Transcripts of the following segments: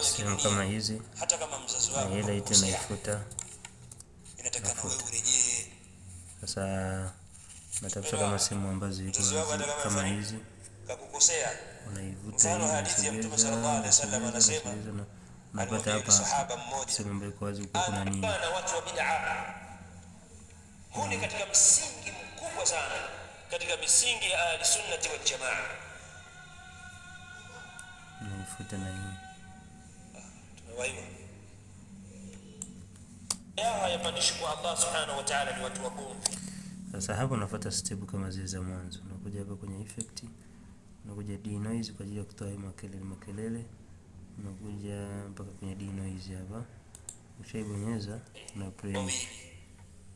sehemu kama hizi, na ile item naifuta. Sasa natafuta kama sehemu ambazo ziko kama hizi, unaivuta hii, unasogeza na unapata hapa sehemu ambayo iko wazi huko kuna nini. Huu ni katika msingi mkubwa sana katika misingi ya Ahlusunnah wal Jamaa. Naifuta na hii. Tunawaiwa. Hayapandishwi kwa Allah subhanahu wa ta'ala, ni watu wagomvi. Sasa hapo unafuata step kama zile za mwanzo. Unakuja hapa kwenye effect, unakuja denoise kwa ajili ya kutoa makelele. Unakuja mpaka kwenye denoise hapa. Ukishaibonyeza una play.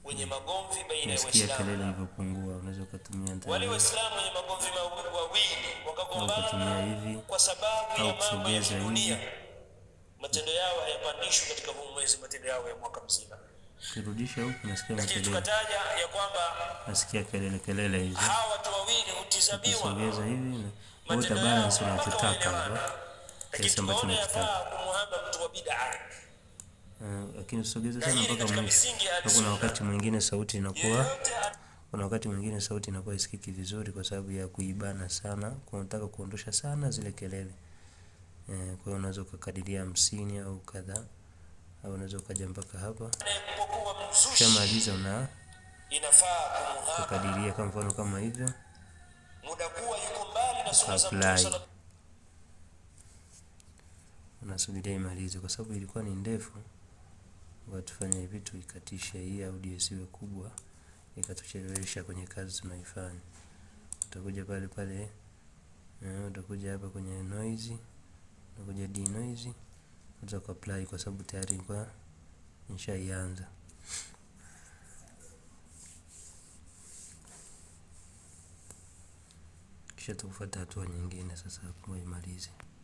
Wenye magomvi baina ya Waislamu, kelele ilipopungua, unaweza kutumia ndani. Wale Waislamu wenye magomvi wawili wakagombana hivi kwa sababu ya mambo ya dunia, matendo yao hayapandishwi katika huu mwezi, matendo yao ya mwaka mzima. Kirudisha huko nasikia kelele. Tukataja ya kwamba nasikia kelele hizo. Hawa watu wawili hutizamiwa. Sogeza hivi na wote balance unachotaka hapa. Kiasi ambacho unataka. Kumuhama mtu wa bid'a. Lakini usogeze sana mpaka mwisho. Kuna wakati mwingine sauti inakuwa isikiki vizuri kwa sababu ya kuibana sana, kwa unataka kuondosha sana zile kelele. Kwa hiyo unaweza kukadiria 50 au kadhaa, au unaweza ukaja mpaka hapa. Ukishamaliza inafaa kukadiria kwa mfano kama hivyo. Muda kuwa yuko mbali na sunna za Mtume. Unasubiria imalize kwa sababu ilikuwa ni ndefu. Watufanya hivi tuikatisha hii audio isiwe kubwa, ikatuchelewesha kwenye kazi tunaifanya. Utakuja pale, utakuja hapa kwenye noise, utakuja denoise, utaka apply kwa sababu tayari ilikuwa nishaianza. Kisha tufuata hatua nyingine sasa kwa imalize.